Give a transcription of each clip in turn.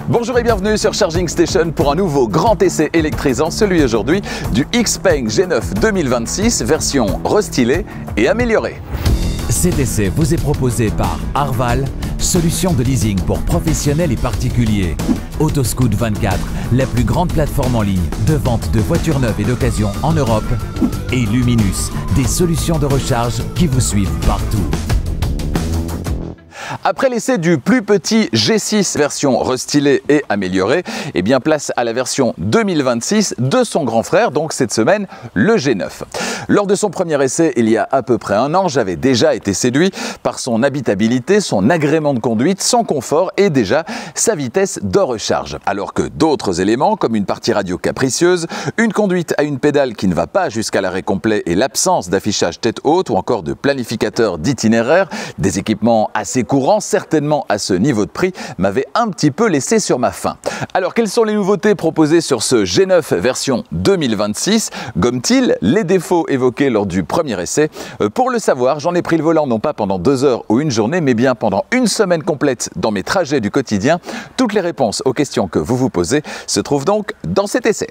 Bonjour et bienvenue sur Charging Station pour un nouveau grand essai électrisant, celui aujourd'hui du XPeng G9 2026, version restylée et améliorée. Cet essai vous est proposé par Arval, solution de leasing pour professionnels et particuliers. Autoscout 24, la plus grande plateforme en ligne de vente de voitures neuves et d'occasion en Europe. Et Luminus, des solutions de recharge qui vous suivent partout. Après l'essai du plus petit G6 version restylée et améliorée, eh bien place à la version 2026 de son grand frère, donc cette semaine, le G9. Lors de son premier essai, il y a à peu près un an, j'avais déjà été séduit par son habitabilité, son agrément de conduite, son confort et déjà sa vitesse de recharge. Alors que d'autres éléments, comme une partie radio capricieuse, une conduite à une pédale qui ne va pas jusqu'à l'arrêt complet et l'absence d'affichage tête haute ou encore de planificateur d'itinéraire, des équipements assez courants, certainement à ce niveau de prix, m'avait un petit peu laissé sur ma faim. Alors, quelles sont les nouveautés proposées sur ce G9 version 2026? Gomme-t-il les défauts évoqués lors du premier essai? Pour le savoir, j'en ai pris le volant non pas pendant 2 heures ou une journée, mais bien pendant une semaine complète dans mes trajets du quotidien. Toutes les réponses aux questions que vous vous posez se trouvent donc dans cet essai.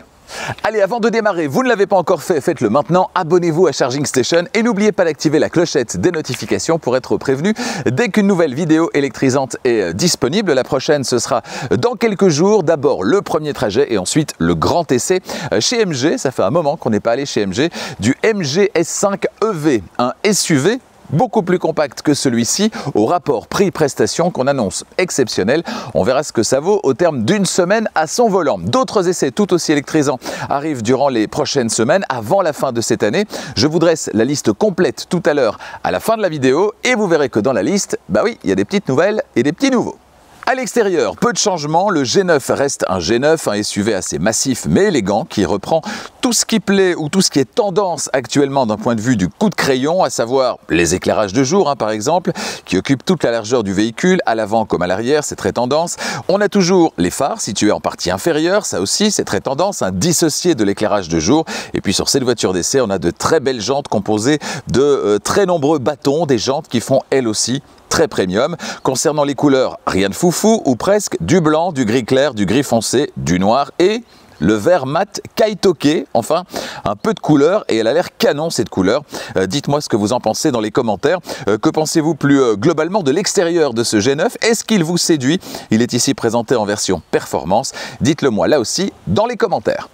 Allez, avant de démarrer, vous ne l'avez pas encore fait, faites-le maintenant, abonnez-vous à Charging Station et n'oubliez pas d'activer la clochette des notifications pour être prévenu dès qu'une nouvelle vidéo électrisante est disponible. La prochaine, ce sera dans quelques jours. D'abord le premier trajet et ensuite le grand essai chez MG. Ça fait un moment qu'on n'est pas allé chez MG, du MG S5 EV, un SUV beaucoup plus compact que celui-ci, au rapport prix-prestation qu'on annonce exceptionnel. On verra ce que ça vaut au terme d'une semaine à son volant. D'autres essais tout aussi électrisants arrivent durant les prochaines semaines, avant la fin de cette année. Je vous dresse la liste complète tout à l'heure à la fin de la vidéo et vous verrez que dans la liste, bah oui, il y a des petites nouvelles et des petits nouveaux. À l'extérieur, peu de changements, le G9 reste un G9, un SUV assez massif mais élégant qui reprend tout ce qui plaît ou tout ce qui est tendance actuellement d'un point de vue du coup de crayon, à savoir les éclairages de jour par exemple, qui occupent toute la largeur du véhicule, à l'avant comme à l'arrière, c'est très tendance. On a toujours les phares situés en partie inférieure, ça aussi c'est très tendance, dissocié de l'éclairage de jour. Et puis sur cette voiture d'essai, on a de très belles jantes composées de très nombreux bâtons, des jantes qui font elles aussi très premium. Concernant les couleurs, rien de foufou ou presque, du blanc, du gris clair, du gris foncé, du noir et le vert mat Kaitoke, enfin un peu de couleur et elle a l'air canon cette couleur. Dites-moi ce que vous en pensez dans les commentaires. Que pensez-vous plus globalement de l'extérieur de ce G9? Est-ce qu'il vous séduit? Il est ici présenté en version performance. Dites-le moi là aussi dans les commentaires.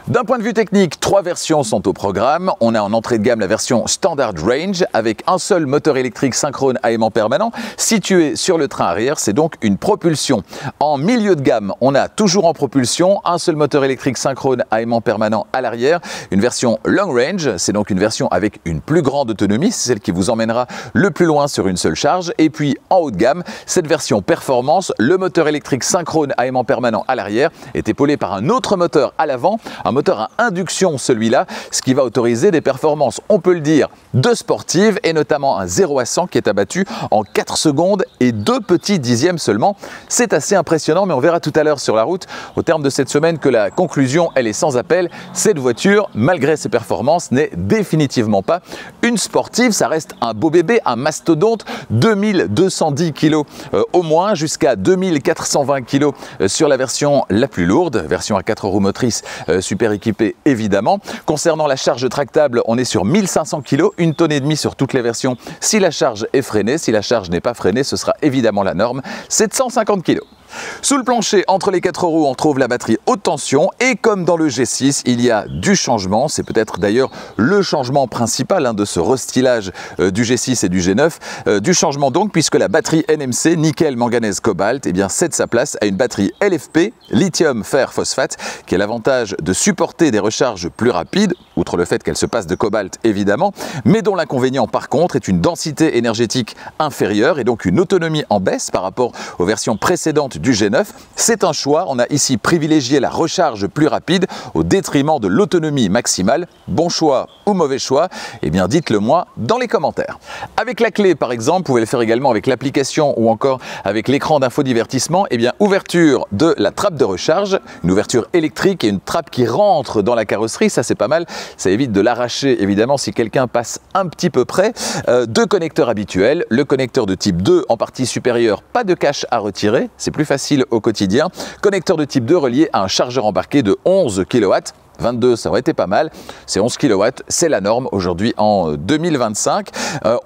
D'un point de vue technique, 3 versions sont au programme. On a en entrée de gamme la version Standard Range avec un seul moteur électrique synchrone à aimant permanent situé sur le train arrière. C'est donc une propulsion. En milieu de gamme, on a toujours en propulsion un seul moteur électrique synchrone à aimant permanent à l'arrière. Une version Long Range, c'est donc une version avec une plus grande autonomie, c'est celle qui vous emmènera le plus loin sur une seule charge. Et puis en haut de gamme, cette version Performance, le moteur électrique synchrone à aimant permanent à l'arrière est épaulé par un autre moteur à l'avant, un moteur à induction celui-là, ce qui va autoriser des performances, on peut le dire, de sportives et notamment un 0 à 100 qui est abattu en 4 secondes et 2 petits dixièmes seulement. C'est assez impressionnant, mais on verra tout à l'heure sur la route, au terme de cette semaine, que la conclusion, elle est sans appel. Cette voiture, malgré ses performances, n'est définitivement pas une sportive. Ça reste un beau bébé, un mastodonte, 2210 kg au moins, jusqu'à 2420 kg sur la version la plus lourde, version à 4 roues motrices super équipée évidemment. Concernant la charge tractable, on est sur 1500 kg, 1,5 tonnes sur toutes les versions si la charge est freinée. Si la charge n'est pas freinée, ce sera évidemment la norme, 750 kg. Sous le plancher, entre les 4 roues, on trouve la batterie haute tension et comme dans le G6, il y a du changement. C'est peut-être d'ailleurs le changement principal de ce restylage du G6 et du G9. Du changement donc, puisque la batterie NMC, nickel, manganèse, cobalt, cède sa place à une batterie LFP, lithium, fer, phosphate, qui a l'avantage de supporter des recharges plus rapides, outre le fait qu'elle se passe de cobalt évidemment, mais dont l'inconvénient par contre est une densité énergétique inférieure et donc une autonomie en baisse par rapport aux versions précédentes du G9. C'est un choix, on a ici privilégié la recharge plus rapide au détriment de l'autonomie maximale. Bon choix ou mauvais choix? Eh bien dites-le moi dans les commentaires. Avec la clé par exemple, vous pouvez le faire également avec l'application ou encore avec l'écran d'infodivertissement, eh bien ouverture de la trappe de recharge, une ouverture électrique et une trappe qui rentre dans la carrosserie, ça c'est pas mal, ça évite de l'arracher évidemment si quelqu'un passe un petit peu près. 2 connecteurs habituels, le connecteur de type 2 en partie supérieure, pas de cache à retirer, c'est plus facile facile au quotidien. Connecteur de type 2 relié à un chargeur embarqué de 11 kW. 22, ça aurait été pas mal. C'est 11 kW, c'est la norme aujourd'hui en 2025.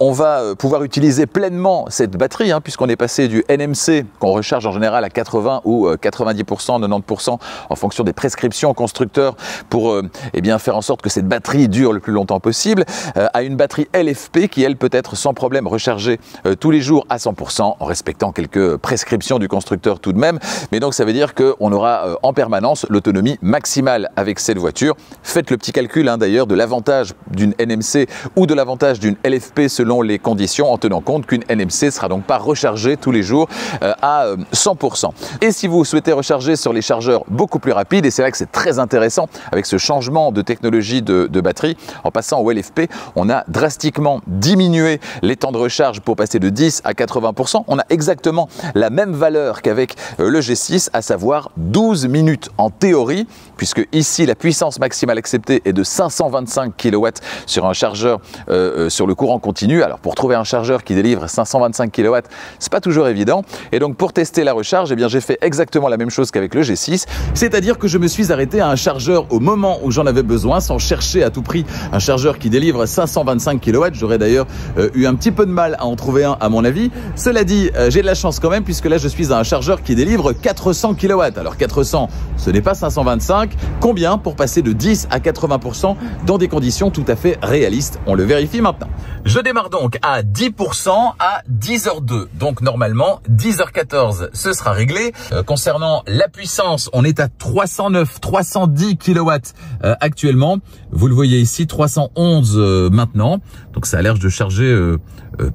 On va pouvoir utiliser pleinement cette batterie, puisqu'on est passé du NMC, qu'on recharge en général à 80 ou 90%, 90% en fonction des prescriptions constructeurs pour faire en sorte que cette batterie dure le plus longtemps possible, à une batterie LFP qui, elle, peut être sans problème rechargée tous les jours à 100%, en respectant quelques prescriptions du constructeur tout de même. Mais donc ça veut dire qu'on aura en permanence l'autonomie maximale avec cette voiture. Faites le petit calcul d'ailleurs de l'avantage d'une NMC ou de l'avantage d'une LFP selon les conditions, en tenant compte qu'une NMC ne sera donc pas rechargée tous les jours à 100%. Et si vous souhaitez recharger sur les chargeurs beaucoup plus rapides, et c'est là que c'est très intéressant avec ce changement de technologie de batterie, en passant au LFP, on a drastiquement diminué les temps de recharge pour passer de 10 à 80%. On a exactement la même valeur qu'avec le G6, à savoir 12 minutes en théorie, puisque ici la puissance maximale acceptée est de 525 kW sur un chargeur sur le courant continu. Alors pour trouver un chargeur qui délivre 525 kW, c'est pas toujours évident. Et donc pour tester la recharge, j'ai fait exactement la même chose qu'avec le G6, c'est-à-dire que je me suis arrêté à un chargeur au moment où j'en avais besoin, sans chercher à tout prix un chargeur qui délivre 525 kW. J'aurais d'ailleurs eu un petit peu de mal à en trouver un à mon avis. Cela dit, j'ai de la chance quand même, puisque là je suis à un chargeur qui délivre 400 kW. Alors 400, ce n'est pas 525. Combien pour passer de 10 à 80% dans des conditions tout à fait réalistes? On le vérifie maintenant. Je démarre donc à 10% à 10h02. Donc normalement, 10h14, ce sera réglé. Concernant la puissance, on est à 309, 310 kW actuellement. Vous le voyez ici, 311 maintenant. Donc ça a l'air de charger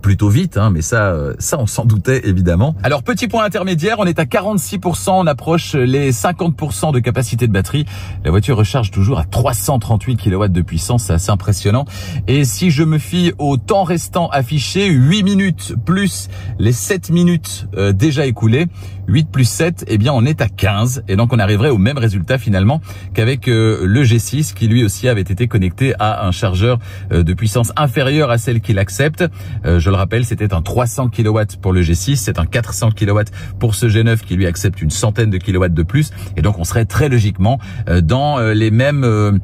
plutôt vite, mais ça on s'en doutait évidemment. Alors petit point intermédiaire, on est à 46%, on approche les 50% de capacité de batterie. La voiture recharge toujours à 338 kW de puissance, c'est assez impressionnant. Et si je me fie au temps restant affiché, 8 minutes plus les 7 minutes déjà écoulées, 8 plus 7, on est à 15. Et donc on arriverait au même résultat finalement qu'avec le G6 qui lui aussi avait été connecté à un chargeur de puissance inférieure à celle qu'il accepte. Je le rappelle, c'était un 300 kW pour le G6, c'est un 400 kW pour ce G9 qui lui accepte une centaine de kilowatts de plus. Et donc on serait très logiquement dans les mêmes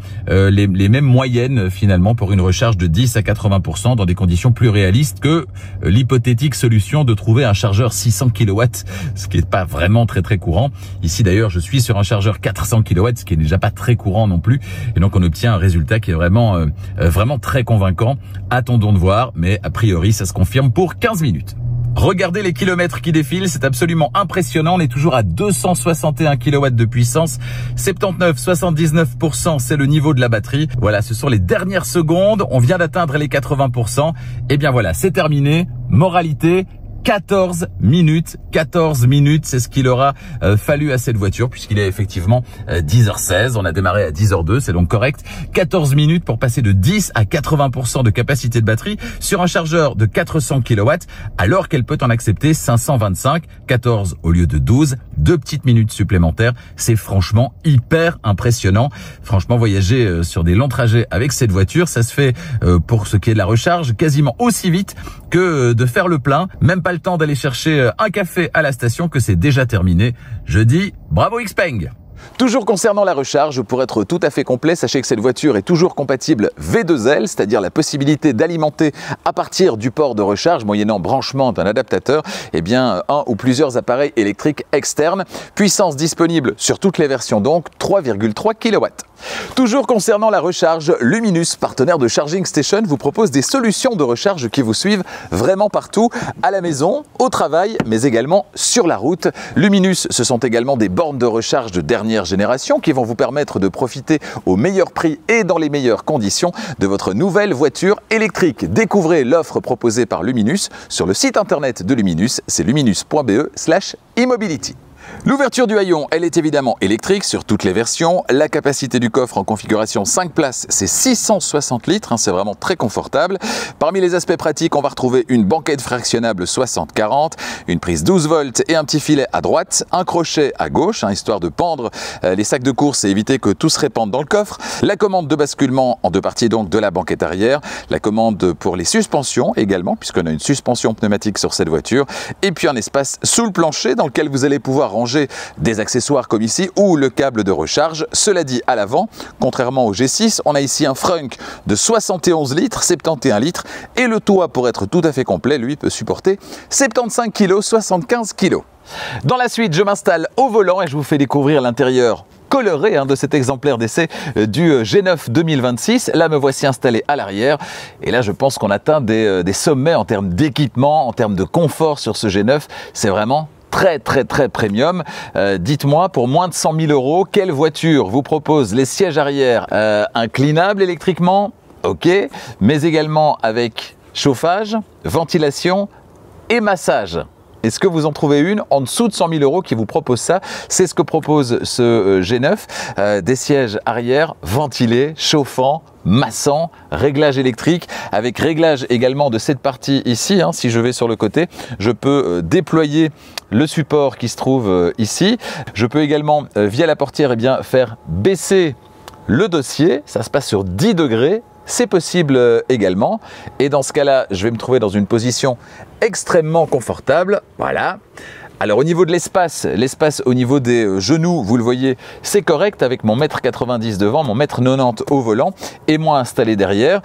moyennes finalement pour une recharge de 10 à 80% dans des conditions plus réalistes que l'hypothétique solution de trouver un chargeur 600 kW, ce qui n'est pas vraiment très courant. Ici d'ailleurs, je suis sur un chargeur 400 kW, ce qui est déjà pas très courant non plus. Et donc on obtient un résultat qui est vraiment très convaincant. Attendons de voir, mais a priori ça se confirme pour 15 minutes. Regardez les kilomètres qui défilent, c'est absolument impressionnant. On est toujours à 261 kW de puissance, 79-79%, c'est le niveau de la batterie. Voilà, ce sont les dernières secondes. On vient d'atteindre les 80%. Et bien voilà, c'est terminé. Moralité, 14 minutes, c'est ce qu'il aura fallu à cette voiture puisqu'il est effectivement 10h16, on a démarré à 10h02, c'est donc correct. 14 minutes pour passer de 10 à 80% de capacité de batterie sur un chargeur de 400 kW alors qu'elle peut en accepter 525, 14 au lieu de 12, 2 petites minutes supplémentaires. C'est franchement hyper impressionnant. Franchement, voyager sur des longs trajets avec cette voiture, ça se fait pour ce qui est de la recharge quasiment aussi vite que de faire le plein, même pas le temps d'aller chercher un café à la station que c'est déjà terminé. Je dis bravo Xpeng. Toujours concernant la recharge, pour être tout à fait complet, sachez que cette voiture est toujours compatible V2L, c'est-à-dire la possibilité d'alimenter à partir du port de recharge, moyennant branchement d'un adaptateur, un ou plusieurs appareils électriques externes. Puissance disponible sur toutes les versions donc, 3,3 kW. Toujours concernant la recharge, Luminus, partenaire de Charging Station, vous propose des solutions de recharge qui vous suivent vraiment partout, à la maison, au travail, mais également sur la route. Luminus, ce sont également des bornes de recharge de dernière génération qui vont vous permettre de profiter au meilleur prix et dans les meilleures conditions de votre nouvelle voiture électrique. Découvrez l'offre proposée par Luminus sur le site internet de Luminus, c'est luminus.be/e-mobility. L'ouverture du haillon, elle est évidemment électrique sur toutes les versions. La capacité du coffre en configuration 5 places, c'est 660 litres, c'est vraiment très confortable. Parmi les aspects pratiques, on va retrouver une banquette fractionnable 60-40, une prise 12 volts et un petit filet à droite, un crochet à gauche, histoire de pendre les sacs de course et éviter que tout se répande dans le coffre. La commande de basculement en deux parties donc de la banquette arrière, la commande pour les suspensions également, puisqu'on a une suspension pneumatique sur cette voiture, et puis un espace sous le plancher dans lequel vous allez pouvoir ranger des accessoires comme ici ou le câble de recharge. Cela dit, à l'avant, contrairement au G6, on a ici un frunk de 71 litres, 71 litres, et le toit, pour être tout à fait complet, lui peut supporter 75 kg, 75 kg. Dans la suite, je m'installe au volant et je vous fais découvrir l'intérieur coloré de cet exemplaire d'essai du G9 2026. Là, me voici installé à l'arrière. Et là, je pense qu'on atteint des sommets en termes d'équipement, en termes de confort sur ce G9. C'est vraiment très premium. Dites-moi, pour moins de 100 000 €, quelle voiture vous propose les sièges arrière inclinables électriquement, ok, mais également avec chauffage, ventilation et massage? Est-ce que vous en trouvez une en dessous de 100 000 € qui vous propose ça? C'est ce que propose ce G9, des sièges arrière ventilés, chauffants, massants, réglage électrique, avec réglage également de cette partie ici. Si je vais sur le côté, je peux déployer le support qui se trouve ici. Je peux également, via la portière, faire baisser le dossier. Ça se passe sur 10 degrés. C'est possible également. Et dans ce cas-là, je vais me trouver dans une position extrêmement confortable. Voilà. Alors au niveau de l'espace au niveau des genoux, vous le voyez, c'est correct avec mon 1,90 m devant, mon 1,90 m au volant et moi installé derrière.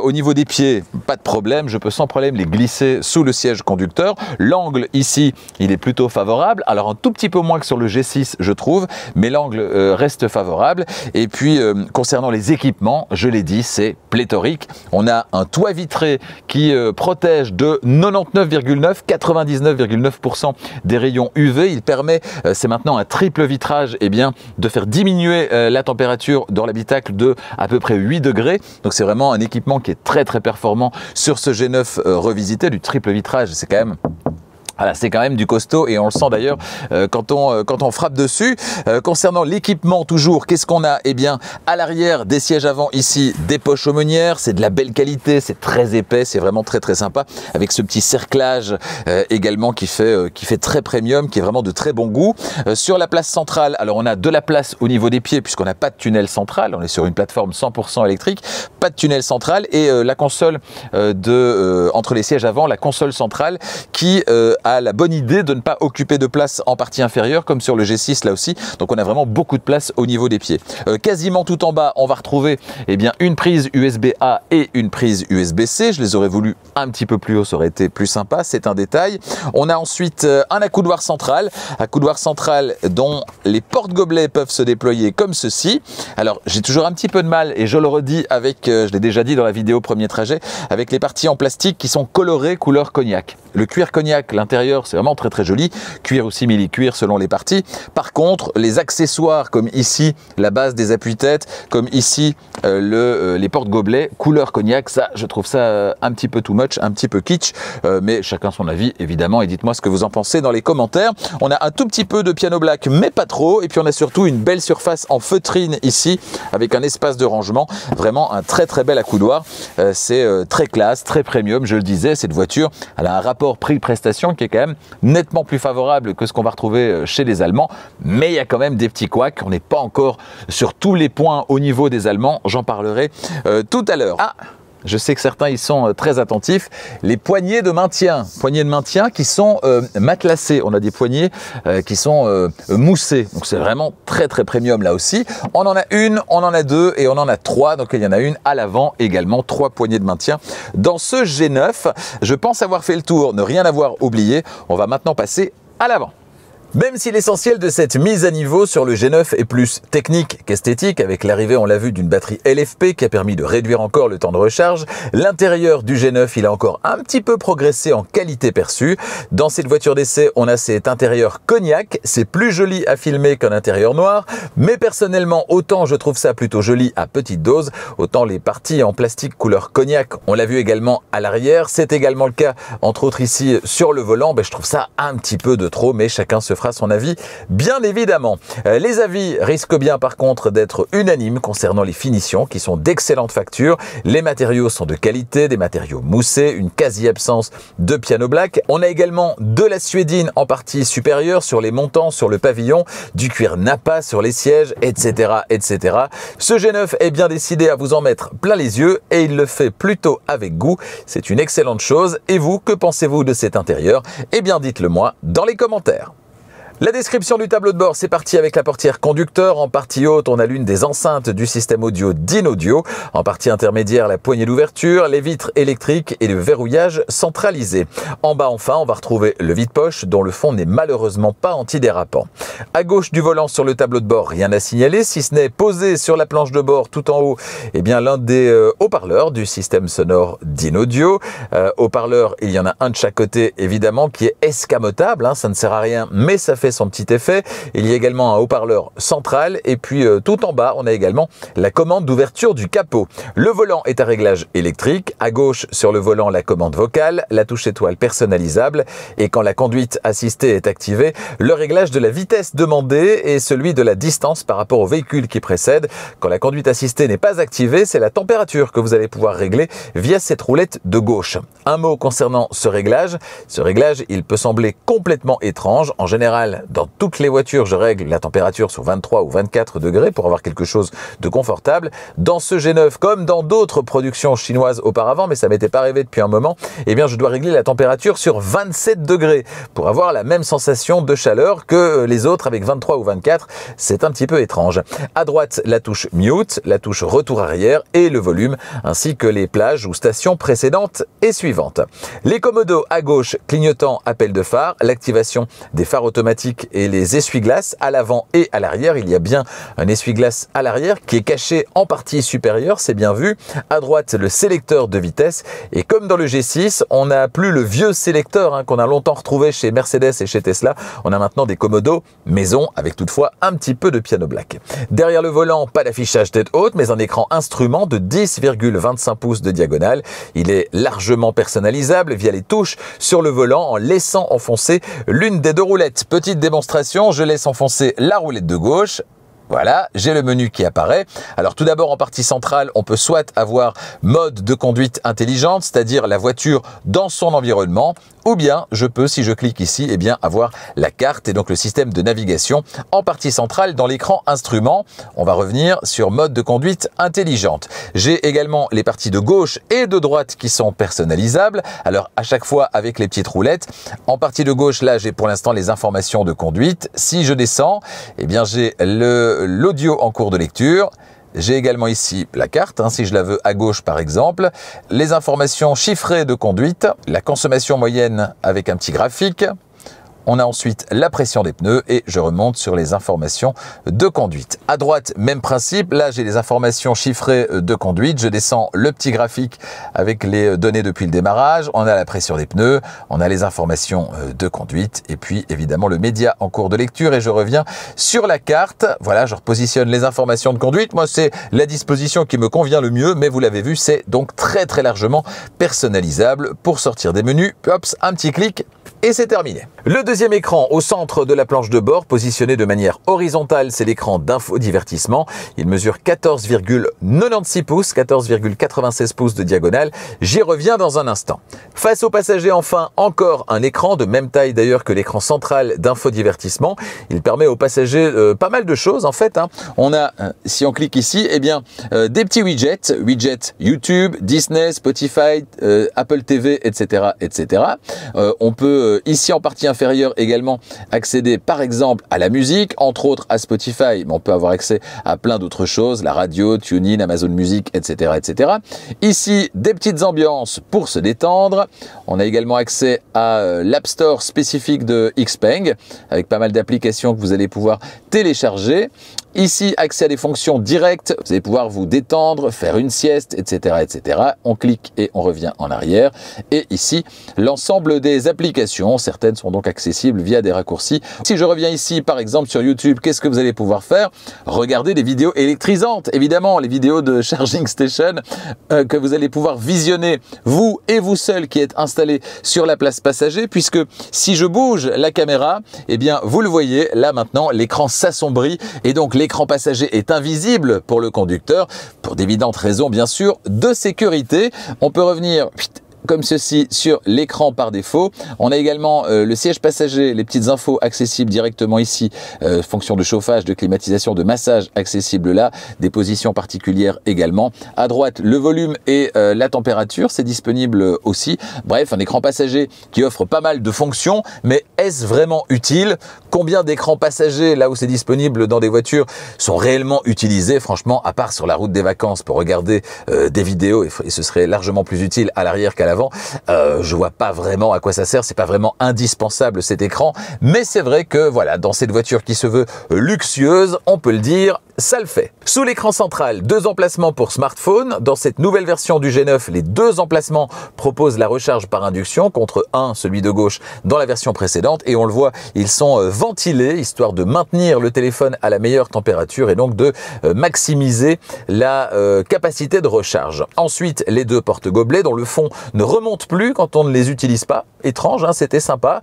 Au niveau des pieds, pas de problème, je peux sans problème les glisser sous le siège conducteur. L'angle ici, il est plutôt favorable. Alors un tout petit peu moins que sur le G6, je trouve, mais l'angle reste favorable. Et puis concernant les équipements, je l'ai dit, c'est pléthorique. On a un toit vitré qui protège de 99,9, 99,9% des rayons UV. Il permet, c'est maintenant un triple vitrage, de faire diminuer la température dans l'habitacle de à peu près 8 degrés. Donc c'est vraiment un équipement qui est très performant sur ce G9 revisité. Du triple vitrage, c'est quand même... Voilà, c'est quand même du costaud et on le sent d'ailleurs quand on frappe dessus. Concernant l'équipement toujours, qu'est-ce qu'on a? À l'arrière des sièges avant ici, des poches aumônières, c'est de la belle qualité, c'est très épais, c'est vraiment très sympa avec ce petit cerclage également qui fait très premium, qui est vraiment de très bon goût. Sur la place centrale, alors on a de la place au niveau des pieds puisqu'on n'a pas de tunnel central, on est sur une plateforme 100% électrique, pas de tunnel central et la console entre les sièges avant, la console centrale qui a la bonne idée de ne pas occuper de place en partie inférieure comme sur le G6 là aussi. Donc on a vraiment beaucoup de place au niveau des pieds. Quasiment tout en bas, on va retrouver une prise USB-A et une prise USB-C. Je les aurais voulu un petit peu plus haut, ça aurait été plus sympa, c'est un détail. On a ensuite un accoudoir central dont les porte-gobelets peuvent se déployer comme ceci. Alors j'ai toujours un petit peu de mal, et je le redis avec, je l'ai déjà dit dans la vidéo premier trajet, avec les parties en plastique qui sont colorées couleur cognac. Le cuir cognac, l'intérieur, c'est vraiment très joli. Cuir ou simili-cuir selon les parties. Par contre, les accessoires comme ici, la base des appuis-têtes, comme ici, les porte-gobelets, couleur cognac, ça, je trouve ça un petit peu too much, un petit peu kitsch. Mais chacun son avis, évidemment. Et dites-moi ce que vous en pensez dans les commentaires. On a un tout petit peu de piano black, mais pas trop. Et puis on a surtout une belle surface en feutrine ici, avec un espace de rangement. Vraiment un très bel accoudoir. C'est très classe, très premium. Je le disais, cette voiture, elle a un rapport prix-prestation qui est quand même nettement plus favorable que ce qu'on va retrouver chez les Allemands, mais il y a quand même des petits couacs. On n'est pas encore sur tous les points au niveau des Allemands, j'en parlerai tout à l'heure. Je sais que certains y sont très attentifs. Les poignées de maintien qui sont matelassées. On a des poignées qui sont moussées. Donc c'est vraiment très premium là aussi. On en a une, on en a deux et on en a trois. Donc il y en a une à l'avant également. 3 poignées de maintien dans ce G9. Je pense avoir fait le tour, ne rien avoir oublié. On va maintenant passer à l'avant. Même si l'essentiel de cette mise à niveau sur le G9 est plus technique qu'esthétique, avec l'arrivée, on l'a vu, d'une batterie LFP qui a permis de réduire encore le temps de recharge, l'intérieur du G9, il a encore un petit peu progressé en qualité perçue. Dans cette voiture d'essai, on a cet intérieur cognac, c'est plus joli à filmer qu'un intérieur noir, mais personnellement, autant je trouve ça plutôt joli à petite dose, autant les parties en plastique couleur cognac, on l'a vu également à l'arrière, c'est également le cas, entre autres ici, sur le volant, je trouve ça un petit peu de trop, mais chacun se fera son avis, bien évidemment. Les avis risquent bien par contre d'être unanimes concernant les finitions qui sont d'excellente facture. Les matériaux sont de qualité, des matériaux moussés, une quasi-absence de piano black. On a également de la suédine en partie supérieure sur les montants, sur le pavillon, du cuir Nappa sur les sièges, etc. Ce G9 est bien décidé à vous en mettre plein les yeux et il le fait plutôt avec goût. C'est une excellente chose. Et vous, que pensez-vous de cet intérieur? Eh bien, dites-le moi dans les commentaires. La description du tableau de bord, c'est parti avec la portière conducteur. En partie haute, on a l'une des enceintes du système audio Dynaudio. En partie intermédiaire, la poignée d'ouverture, les vitres électriques et le verrouillage centralisé. En bas, enfin, on va retrouver le vide-poche dont le fond n'est malheureusement pas antidérapant. À gauche du volant sur le tableau de bord, rien à signaler, si ce n'est posé sur la planche de bord tout en haut, eh bien l'un des haut-parleurs du système sonore Dynaudio. Haut-parleur, il y en a un de chaque côté, évidemment, qui est escamotable, hein, ça ne sert à rien, mais ça fait son petit effet. Il y a également un haut-parleur central et puis tout en bas, on a également la commande d'ouverture du capot. Le volant est à réglage électrique. À gauche, sur le volant, la commande vocale, la touche étoile personnalisable et quand la conduite assistée est activée, le réglage de la vitesse demandée et celui de la distance par rapport au véhicule qui précède. Quand la conduite assistée n'est pas activée, c'est la température que vous allez pouvoir régler via cette roulette de gauche. Un mot concernant ce réglage. Ce réglage, il peut sembler complètement étrange. En général, dans toutes les voitures, je règle la température sur 23 ou 24 degrés pour avoir quelque chose de confortable. Dans ce G9, comme dans d'autres productions chinoises auparavant, mais ça m'était pas arrivé depuis un moment, eh bien je dois régler la température sur 27 degrés pour avoir la même sensation de chaleur que les autres avec 23 ou 24. C'est un petit peu étrange. À droite, la touche Mute, la touche retour arrière et le volume, ainsi que les plages ou stations précédentes et suivantes. Les commodos à gauche, clignotant, appel de phare, l'activation des phares automatiques et les essuie-glaces à l'avant et à l'arrière. Il y a bien un essuie-glace à l'arrière qui est caché en partie supérieure, c'est bien vu. À droite, le sélecteur de vitesse. Et comme dans le G6, on n'a plus le vieux sélecteur qu'on a longtemps retrouvé chez Mercedes et chez Tesla. On a maintenant des commodos maison avec toutefois un petit peu de piano black. Derrière le volant, pas d'affichage tête haute, mais un écran instrument de 10,25 pouces de diagonale. Il est largement personnalisable via les touches sur le volant en laissant enfoncer l'une des deux roulettes. Petite démonstration, je laisse enfoncer la roulette de gauche. Voilà, j'ai le menu qui apparaît. Alors tout d'abord, en partie centrale, on peut soit avoir mode de conduite intelligente, c'est-à-dire la voiture dans son environnement, ou bien je peux, si je clique ici, eh bien avoir la carte et donc le système de navigation en partie centrale dans l'écran instrument. On va revenir sur mode de conduite intelligente. J'ai également les parties de gauche et de droite qui sont personnalisables. Alors à chaque fois avec les petites roulettes. En partie de gauche, là, j'ai pour l'instant les informations de conduite. Si je descends, eh bien j'ai l'audio en cours de lecture. J'ai également ici la carte, si je la veux à gauche par exemple, les informations chiffrées de conduite, la consommation moyenne avec un petit graphique. On a ensuite la pression des pneus et je remonte sur les informations de conduite. À droite, même principe. Là, j'ai les informations chiffrées de conduite. Je descends le petit graphique avec les données depuis le démarrage. On a la pression des pneus. On a les informations de conduite. Et puis, évidemment, le média en cours de lecture. Et je reviens sur la carte. Voilà, je repositionne les informations de conduite. Moi, c'est la disposition qui me convient le mieux. Mais vous l'avez vu, c'est donc très, très largement personnalisable. Pour sortir des menus, hop, un petit clic. Et c'est terminé. Le deuxième écran au centre de la planche de bord, positionné de manière horizontale, c'est l'écran d'infodivertissement. Il mesure 14,96 pouces, 14,96 pouces de diagonale. J'y reviens dans un instant. Face aux passagers, enfin, encore un écran de même taille d'ailleurs que l'écran central d'infodivertissement. Il permet aux passagers pas mal de choses en fait. On a, si on clique ici, eh bien, des petits widgets YouTube, Disney, Spotify, Apple TV, etc., etc. On peut ici en partie inférieure également accéder par exemple à la musique, entre autres à Spotify, mais on peut avoir accès à plein d'autres choses, la radio, TuneIn, Amazon Music, etc., etc. Ici, des petites ambiances pour se détendre. On a également accès à l'App Store spécifique de Xpeng, avec pas mal d'applications que vous allez pouvoir télécharger. Ici, accès à des fonctions directes, vous allez pouvoir vous détendre, faire une sieste, etc., etc. On clique et on revient en arrière. Et ici, l'ensemble des applications, certaines sont donc accessibles via des raccourcis. Si je reviens ici, par exemple, sur YouTube, qu'est-ce que vous allez pouvoir faire? Regarder des vidéos électrisantes, évidemment, les vidéos de Charging Station que vous allez pouvoir visionner, vous et vous seul qui êtes installé sur la place passager, puisque si je bouge la caméra, eh bien, vous le voyez, là maintenant, l'écran s'assombrit et donc l'écran passager est invisible pour le conducteur, pour d'évidentes raisons bien sûr de sécurité. On peut revenir comme ceci sur l'écran par défaut. On a également le siège passager, les petites infos accessibles directement ici, fonction de chauffage, de climatisation, de massage accessible là, des positions particulières également. À droite, le volume et la température, c'est disponible aussi. Bref, un écran passager qui offre pas mal de fonctions, mais est-ce vraiment utile? Combien d'écrans passagers, là où c'est disponible dans des voitures, sont réellement utilisés? Franchement, à part sur la route des vacances pour regarder des vidéos, et ce serait largement plus utile à l'arrière qu'à l'avant, je vois pas vraiment à quoi ça sert. C'est pas vraiment indispensable cet écran, mais c'est vrai que voilà, dans cette voiture qui se veut luxueuse, on peut le dire, ça le fait. Sous l'écran central, 2 emplacements pour smartphone. Dans cette nouvelle version du G9, les 2 emplacements proposent la recharge par induction contre celui de gauche dans la version précédente. Et on le voit, ils sont ventilés, histoire de maintenir le téléphone à la meilleure température et donc de maximiser la capacité de recharge. Ensuite, les 2 porte-gobelets dont le fond ne remonte plus quand on ne les utilise pas. Étrange, hein, c'était sympa.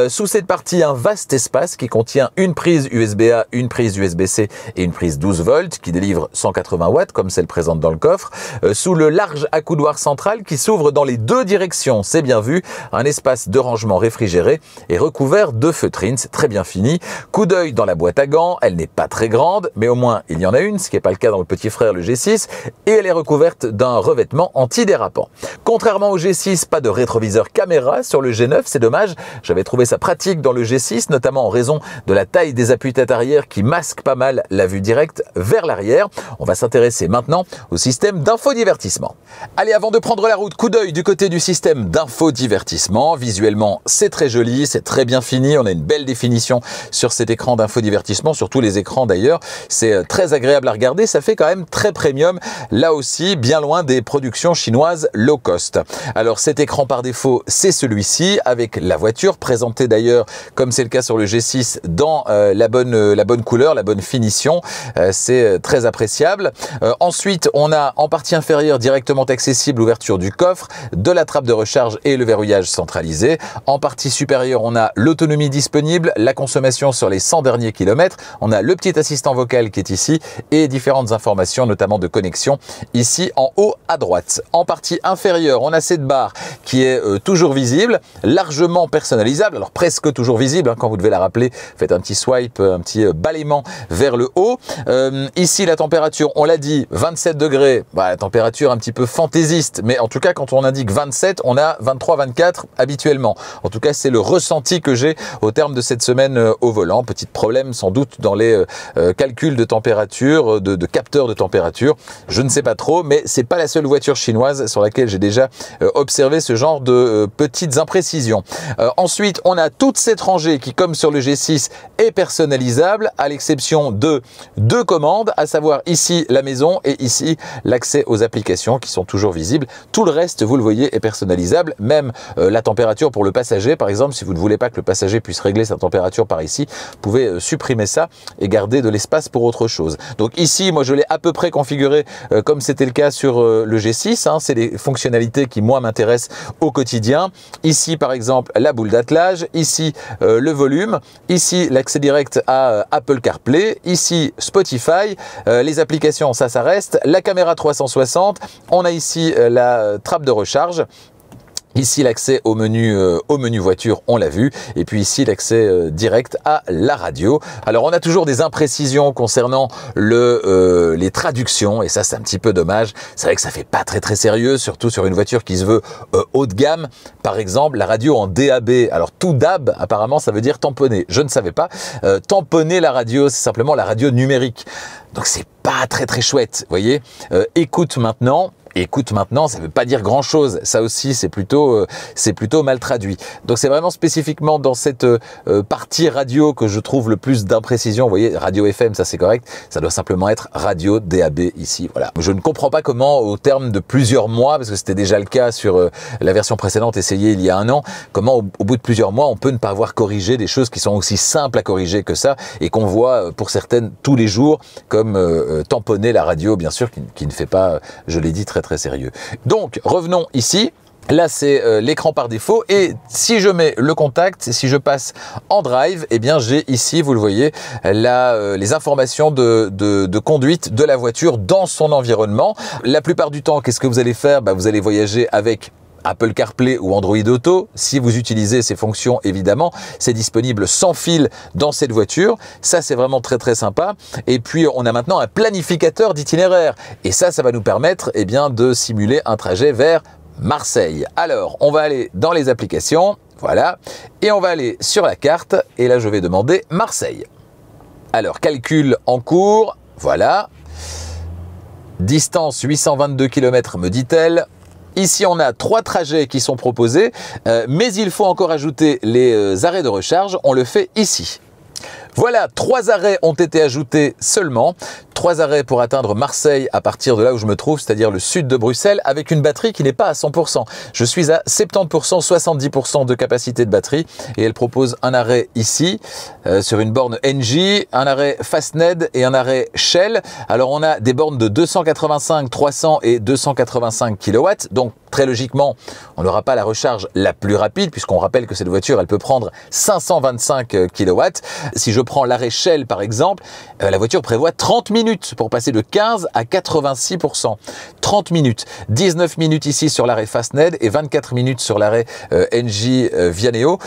Sous cette partie, un vaste espace qui contient une prise USB-A, une prise USB-C et une prise 12 volts qui délivre 180 watts comme celle présente dans le coffre. Sous le large accoudoir central qui s'ouvre dans les 2 directions, c'est bien vu, un espace de rangement réfrigéré et recouvert de feutrine, c'est très bien fini. Coup d'œil dans la boîte à gants, elle n'est pas très grande, mais au moins il y en a une, ce qui n'est pas le cas dans le petit frère le G6, et elle est recouverte d'un revêtement antidérapant. Contrairement au G6, pas de rétroviseur caméra sur le G9, c'est dommage, j'avais trouvé ça pratique dans le G6, notamment en raison de la taille des appuis-têtes arrière qui masque pas mal la vue directe vers l'arrière. On va s'intéresser maintenant au système d'infodivertissement. Allez, avant de prendre la route, coup d'œil du côté du système d'infodivertissement. Visuellement, c'est très joli, c'est très bien fini. On a une belle définition sur cet écran d'infodivertissement, sur tous les écrans d'ailleurs. C'est très agréable à regarder, ça fait quand même très premium. Là aussi, bien loin des productions chinoises low cost. Alors cet écran par défaut, c'est celui-ci, avec la voiture, présentée d'ailleurs, comme c'est le cas sur le G6, dans la bonne couleur, la bonne finition. C'est très appréciable. Ensuite, on a en partie inférieure directement accessible l'ouverture du coffre, de la trappe de recharge et le verrouillage centralisé. En partie supérieure, on a l'autonomie disponible, la consommation sur les 100 derniers kilomètres. On a le petit assistant vocal qui est ici et différentes informations, notamment de connexion, ici en haut à droite. En partie inférieure, on a cette barre qui est toujours visible, largement personnalisable, alors presque toujours visible, hein, quand vous devez la rappeler, faites un petit swipe, un petit balayement vers le haut. Ici, la température, on l'a dit, 27 degrés, la température un petit peu fantaisiste, mais en tout cas, quand on indique 27, on a 23-24 habituellement. En tout cas, c'est le ressenti que j'ai au terme de cette semaine au volant. Petit problème sans doute dans les calculs de température, de capteurs de température. Je ne sais pas trop, mais c'est pas la seule voiture chinoise sur laquelle j'ai déjà observé ce genre de petites imprécisions. Ensuite, on a toute cette rangée qui, comme sur le G6, est personnalisable, à l'exception de 2 commandes, à savoir ici la maison et ici l'accès aux applications qui sont toujours visibles. Tout le reste, vous le voyez, est personnalisable. Même la température pour le passager, par exemple, si vous ne voulez pas que le passager puisse régler sa température par ici, vous pouvez supprimer ça et garder de l'espace pour autre chose. Donc ici, moi je l'ai à peu près configuré comme c'était le cas sur le G6. Hein. C'est les fonctionnalités qui, moi, m'intéressent au quotidien. Ici, par exemple, la boule d'attelage. Ici, le volume. Ici, l'accès direct à Apple CarPlay. Ici, Spotify. Les applications, ça reste. La caméra 360. On a ici la trappe de recharge. Ici, l'accès au menu voiture, on l'a vu. Et puis ici, l'accès direct à la radio. Alors, on a toujours des imprécisions concernant les traductions. Et ça, c'est un petit peu dommage. C'est vrai que ça fait pas très sérieux, surtout sur une voiture qui se veut haut de gamme. Par exemple, la radio en DAB. Alors, tout DAB, apparemment, ça veut dire tamponner. Je ne savais pas. Tamponner la radio, c'est simplement la radio numérique. Donc, c'est pas très chouette, vous voyez. Écoute maintenant, ça ne veut pas dire grand-chose. Ça aussi, c'est plutôt mal traduit. Donc, c'est vraiment spécifiquement dans cette partie radio que je trouve le plus d'imprécision. Vous voyez, radio FM, ça c'est correct. Ça doit simplement être radio DAB ici. Voilà. Je ne comprends pas comment, au terme de plusieurs mois, parce que c'était déjà le cas sur la version précédente essayée il y a 1 an, comment au bout de plusieurs mois, on peut ne pas avoir corrigé des choses qui sont aussi simples à corriger que ça et qu'on voit pour certaines tous les jours, comme tamponner la radio, bien sûr, qui ne fait pas, je l'ai dit, très sérieux. Donc, revenons ici. Là, c'est l'écran par défaut et si je mets le contact, si je passe en drive, eh bien, j'ai ici, vous le voyez, les informations de conduite de la voiture dans son environnement. La plupart du temps, qu'est-ce que vous allez faire? Vous allez voyager avec Apple CarPlay ou Android Auto. Si vous utilisez ces fonctions, évidemment, c'est disponible sans fil dans cette voiture. Ça, c'est vraiment très très sympa. Et puis, on a maintenant un planificateur d'itinéraire. Et ça va nous permettre eh bien, de simuler un trajet vers Marseille. Alors, on va aller dans les applications, voilà, et on va aller sur la carte. Et là, je vais demander Marseille. Alors, calcul en cours, voilà. Distance 822 km, me dit-elle. Ici, on a 3 trajets qui sont proposés, mais il faut encore ajouter les arrêts de recharge. On le fait ici. Voilà, 3 arrêts ont été ajoutés seulement. 3 arrêts pour atteindre Marseille à partir de là où je me trouve, c'est-à-dire le sud de Bruxelles, avec une batterie qui n'est pas à 100%. Je suis à 70%, 70% de capacité de batterie et elle propose un arrêt ici, sur une borne Engie, un arrêt Fastned et un arrêt Shell. Alors on a des bornes de 285, 300 et 285 kW, donc très logiquement, on n'aura pas la recharge la plus rapide puisqu'on rappelle que cette voiture, elle peut prendre 525 kW. Si je prends l'arrêt Shell par exemple, la voiture prévoit 30 minutes pour passer de 15 à 86%. 30 minutes, 19 minutes ici sur l'arrêt Fastned et 24 minutes sur l'arrêt Engie Vianeo.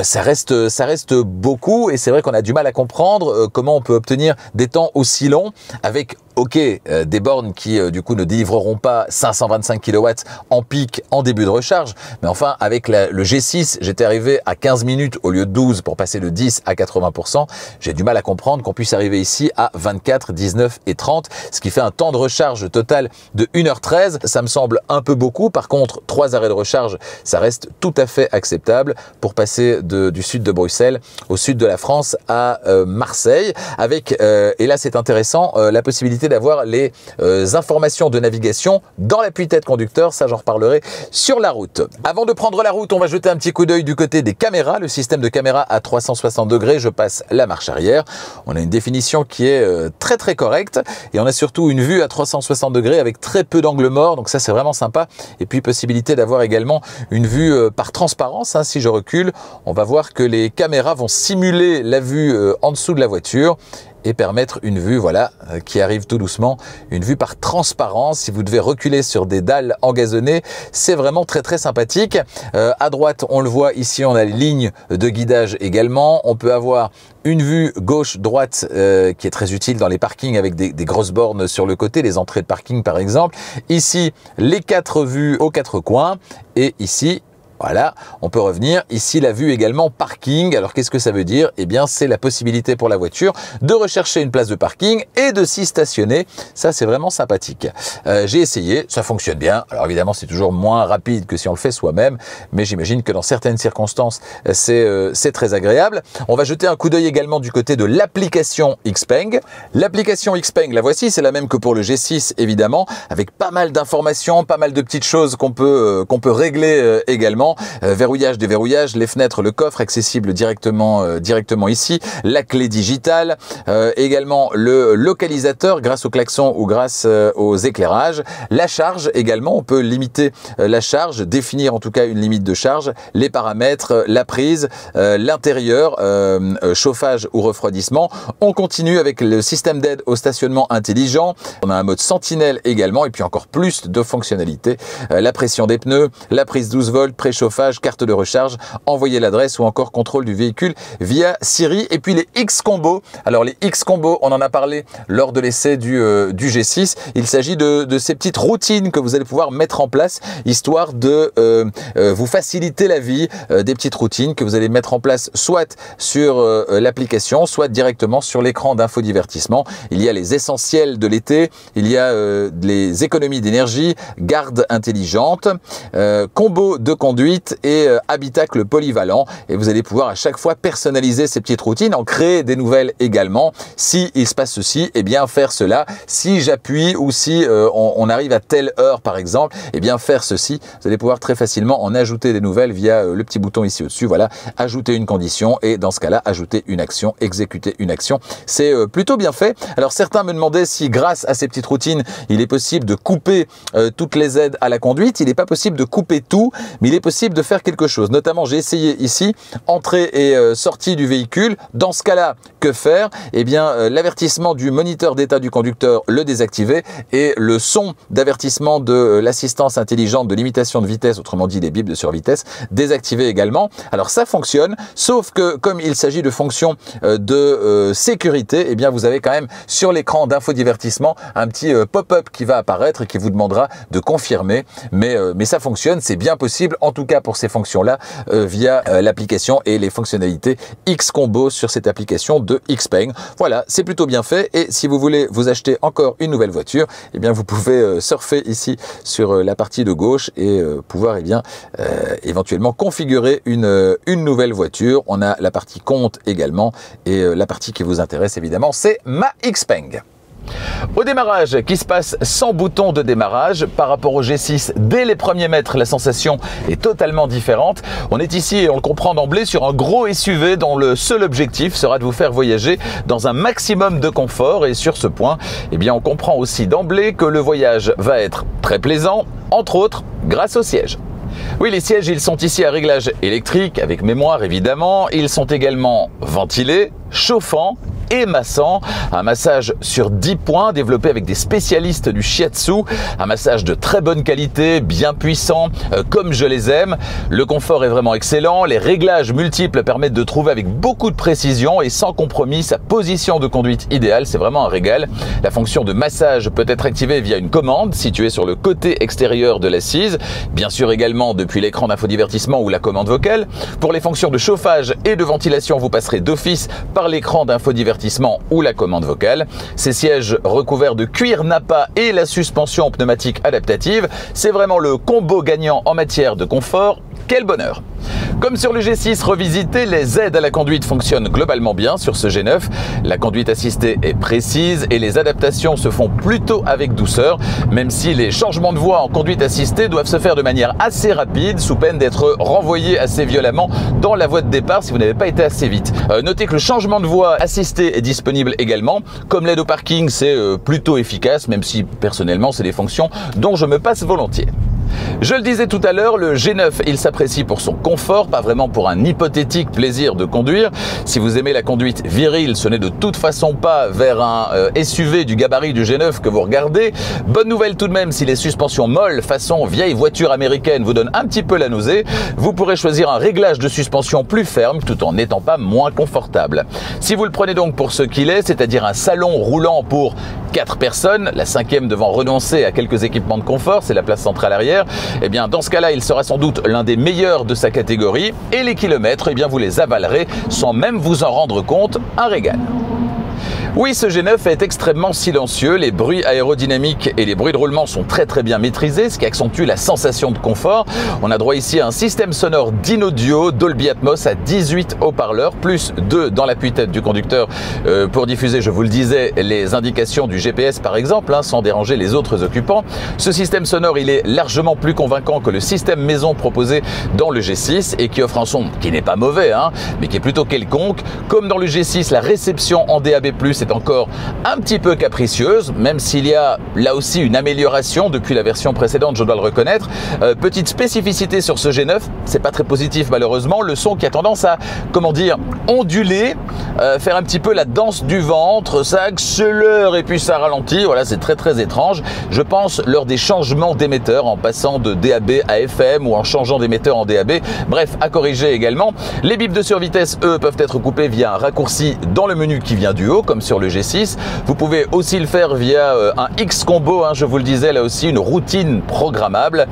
Ça reste beaucoup et c'est vrai qu'on a du mal à comprendre comment on peut obtenir des temps aussi longs avec des bornes qui du coup ne délivreront pas 525 kW en pic en début de recharge, mais enfin avec le G6 j'étais arrivé à 15 minutes au lieu de 12 pour passer de 10 à 80%. J'ai du mal à comprendre qu'on puisse arriver ici à 24, 19 et 30, ce qui fait un temps de recharge total de 1h13. Ça me semble un peu beaucoup. Par contre, 3 arrêts de recharge, ça reste tout à fait acceptable pour passer du sud de Bruxelles au sud de la France à Marseille avec, et là c'est intéressant, la possibilité d'avoir les informations de navigation dans l'appui-tête conducteur. Ça, j'en reparlerai sur la route. Avant de prendre la route, on va jeter un petit coup d'œil du côté des caméras. Le système de caméra à 360 degrés, je passe la marche arrière. On a une définition qui est très très correcte et on a surtout une vue à 360 degrés avec très peu d'angle mort. Donc ça, c'est vraiment sympa. Et puis, possibilité d'avoir également une vue par transparence. Hein. Si je recule, on va voir que les caméras vont simuler la vue en dessous de la voiture et permettre une vue, voilà, qui arrive tout doucement, une vue par transparence. Si vous devez reculer sur des dalles engazonnées, c'est vraiment très très sympathique. À droite, on le voit ici, on a les lignes de guidage également. On peut avoir une vue gauche-droite qui est très utile dans les parkings avec des grosses bornes sur le côté, les entrées de parking par exemple. Ici, les 4 vues aux 4 coins et ici, voilà, on peut revenir. Ici, la vue également parking. Alors, qu'est-ce que ça veut dire? Eh bien, c'est la possibilité pour la voiture de rechercher une place de parking et de s'y stationner. Ça, c'est vraiment sympathique. J'ai essayé, ça fonctionne bien. Alors, évidemment, c'est toujours moins rapide que si on le fait soi-même, mais j'imagine que dans certaines circonstances, c'est très agréable. On va jeter un coup d'œil également du côté de l'application Xpeng. L'application Xpeng, la voici, c'est la même que pour le G6, évidemment, avec pas mal d'informations, pas mal de petites choses qu'on peut régler également. Verrouillage, déverrouillage, les fenêtres, le coffre accessible directement ici, la clé digitale, également le localisateur grâce au klaxon ou grâce aux éclairages, la charge également, on peut limiter la charge, définir en tout cas une limite de charge, les paramètres, la prise, l'intérieur, chauffage ou refroidissement. On continue avec le système d'aide au stationnement intelligent, on a un mode sentinelle également et puis encore plus de fonctionnalités, la pression des pneus, la prise 12 volts, préchauffage, carte de recharge, envoyer l'adresse ou encore contrôle du véhicule via Siri. Et puis les X-Combo. Alors les X-Combo, on en a parlé lors de l'essai du G6. Il s'agit de ces petites routines que vous allez pouvoir mettre en place, histoire de vous faciliter la vie, des petites routines que vous allez mettre en place soit sur l'application, soit directement sur l'écran d'infodivertissement. Il y a les essentiels de l'été, il y a les économies d'énergie, garde intelligente, combo de conduite et habitacle polyvalent. Et vous allez pouvoir à chaque fois personnaliser ces petites routines, en créer des nouvelles également. Si il se passe ceci, eh bien faire cela. Si j'appuie ou si on arrive à telle heure par exemple, eh bien faire ceci. Vous allez pouvoir très facilement en ajouter des nouvelles via le petit bouton ici au-dessus. Voilà, ajouter une condition et dans ce cas-là, ajouter une action, exécuter une action. C'est plutôt bien fait. Alors certains me demandaient si grâce à ces petites routines, il est possible de couper toutes les aides à la conduite. Il n'est pas possible de couper tout, mais il est possible possible de faire quelque chose. Notamment, j'ai essayé ici, entrée et sortie du véhicule. Dans ce cas-là, que faire? Eh bien, l'avertissement du moniteur d'état du conducteur, le désactiver, et le son d'avertissement de l'assistance intelligente de limitation de vitesse, autrement dit les bips de survitesse, désactiver également. Alors ça fonctionne, sauf que comme il s'agit de fonctions de sécurité, eh bien vous avez quand même sur l'écran d'infodivertissement un petit pop-up qui va apparaître et qui vous demandera de confirmer. Mais ça fonctionne, c'est bien possible, en tout cas pour ces fonctions-là, via l'application et les fonctionnalités X-Combo sur cette application de Xpeng. Voilà, c'est plutôt bien fait, et si vous voulez vous acheter encore une nouvelle voiture, eh bien vous pouvez surfer ici sur la partie de gauche et pouvoir éventuellement configurer une nouvelle voiture. On a la partie compte également, et la partie qui vous intéresse évidemment, c'est ma Xpeng. Au démarrage, qui se passe sans bouton de démarrage par rapport au G6, dès les premiers mètres, la sensation est totalement différente. On est ici, et on le comprend d'emblée, sur un gros SUV dont le seul objectif sera de vous faire voyager dans un maximum de confort. Et sur ce point, eh bien, on comprend aussi d'emblée que le voyage va être très plaisant, entre autres grâce au siège. Oui, les sièges, ils sont ici à réglage électrique, avec mémoire évidemment. Ils sont également ventilés, chauffants et massant. Un massage sur 10 points développé avec des spécialistes du shiatsu. Un massage de très bonne qualité, bien puissant, comme je les aime. Le confort est vraiment excellent. Les réglages multiples permettent de trouver avec beaucoup de précision et sans compromis sa position de conduite idéale. C'est vraiment un régal. La fonction de massage peut être activée via une commande située sur le côté extérieur de l'assise. Bien sûr également depuis l'écran d'infodivertissement ou la commande vocale. Pour les fonctions de chauffage et de ventilation, vous passerez d'office par l'écran d'infodivertissement ou la commande vocale. Ces sièges recouverts de cuir nappa et la suspension pneumatique adaptative, c'est vraiment le combo gagnant en matière de confort. Quel bonheur! Comme sur le G6 revisité, les aides à la conduite fonctionnent globalement bien sur ce G9. La conduite assistée est précise et les adaptations se font plutôt avec douceur, même si les changements de voie en conduite assistée doivent se faire de manière assez rapide, sous peine d'être renvoyés assez violemment dans la voie de départ si vous n'avez pas été assez vite. Notez que le changement de voie assisté est disponible également. Comme l'aide au parking, c'est plutôt efficace, même si personnellement c'est des fonctions dont je me passe volontiers. Je le disais tout à l'heure, le G9, il s'apprécie pour son confort, pas vraiment pour un hypothétique plaisir de conduire. Si vous aimez la conduite virile, ce n'est de toute façon pas vers un SUV du gabarit du G9 que vous regardez. Bonne nouvelle tout de même, si les suspensions molles façon vieille voiture américaine vous donnent un petit peu la nausée, vous pourrez choisir un réglage de suspension plus ferme tout en n'étant pas moins confortable. Si vous le prenez donc pour ce qu'il est, c'est-à-dire un salon roulant pour 4 personnes, la 5e devant renoncer à quelques équipements de confort, c'est la place centrale arrière, eh bien dans ce cas-là, il sera sans doute l'un des meilleurs de sa catégorie, et les kilomètres, eh bien vous les avalerez sans même vous en rendre compte, un régal. Oui, ce G9 est extrêmement silencieux, les bruits aérodynamiques et les bruits de roulement sont très bien maîtrisés, ce qui accentue la sensation de confort. On a droit ici à un système sonore d'in-audio Dolby Atmos à 18 haut-parleurs, plus 2 dans l'appui-tête du conducteur pour diffuser, je vous le disais, les indications du GPS par exemple, sans déranger les autres occupants. Ce système sonore, il est largement plus convaincant que le système maison proposé dans le G6 et qui offre un son qui n'est pas mauvais, mais qui est plutôt quelconque. Comme dans le G6, la réception en DAB+, est encore un petit peu capricieuse, même s'il y a là aussi une amélioration depuis la version précédente, je dois le reconnaître. Petite spécificité sur ce G9, c'est pas très positif malheureusement, le son qui a tendance à, onduler, faire un petit peu la danse du ventre, ça accélère et puis ça ralentit, voilà, c'est très étrange. Je pense lors des changements d'émetteur, en passant de DAB à FM ou en changeant d'émetteur en DAB, bref, à corriger également. Les bips de survitesse, eux, peuvent être coupés via un raccourci dans le menu qui vient du haut, comme sur le G6. Vous pouvez aussi le faire via un X-Combo, je vous le disais, là aussi une routine programmable,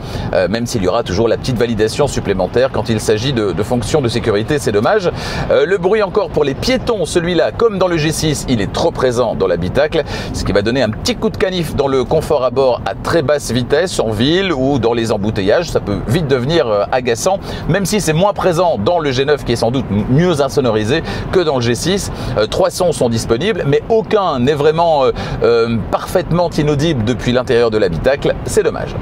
même s'il y aura toujours la petite validation supplémentaire quand il s'agit de fonctions de sécurité, c'est dommage. Le bruit encore pour les piétons, celui-là, comme dans le G6, il est trop présent dans l'habitacle, ce qui va donner un petit coup de canif dans le confort à bord à très basse vitesse, en ville ou dans les embouteillages. Ça peut vite devenir agaçant, même si c'est moins présent dans le G9 qui est sans doute mieux insonorisé que dans le G6. 3 sons sont disponibles, mais aucun n'est vraiment parfaitement inaudible depuis l'intérieur de l'habitacle, c'est dommage.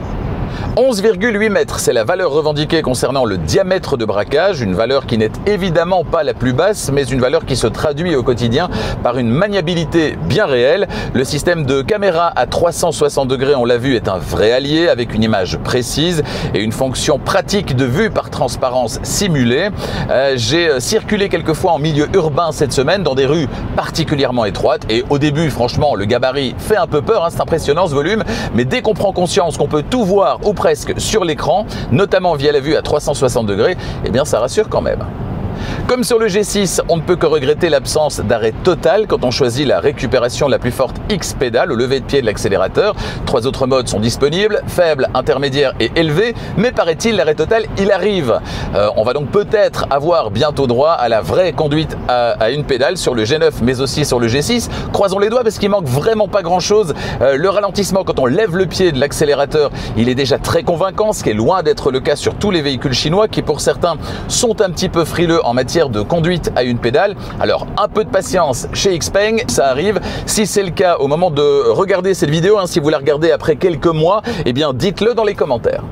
11,8 mètres, c'est la valeur revendiquée concernant le diamètre de braquage, une valeur qui n'est évidemment pas la plus basse, mais une valeur qui se traduit au quotidien par une maniabilité bien réelle. Le système de caméra à 360 degrés, on l'a vu, est un vrai allié avec une image précise et une fonction pratique de vue par transparence simulée. J'ai circulé quelques fois en milieu urbain cette semaine dans des rues particulièrement étroites et au début, franchement, le gabarit fait un peu peur, hein, c'est impressionnant ce volume, mais dès qu'on prend conscience qu'on peut tout voir ou presque sur l'écran, notamment via la vue à 360 degrés, eh bien ça rassure quand même. Comme sur le G6, on ne peut que regretter l'absence d'arrêt total quand on choisit la récupération la plus forte X-pédale au lever de pied de l'accélérateur. 3 autres modes sont disponibles, faible, intermédiaire et élevé, mais paraît-il l'arrêt total, il arrive. On va donc peut-être avoir bientôt droit à la vraie conduite à une pédale sur le G9 mais aussi sur le G6. Croisons les doigts parce qu'il manque vraiment pas grand-chose. Le ralentissement quand on lève le pied de l'accélérateur, il est déjà très convaincant, ce qui est loin d'être le cas sur tous les véhicules chinois qui pour certains sont un petit peu frileux en matière de conduite à une pédale. Alors un peu de patience chez Xpeng, ça arrive. Si c'est le cas au moment de regarder cette vidéo, hein, si vous la regardez après quelques mois, eh bien dites-le dans les commentaires.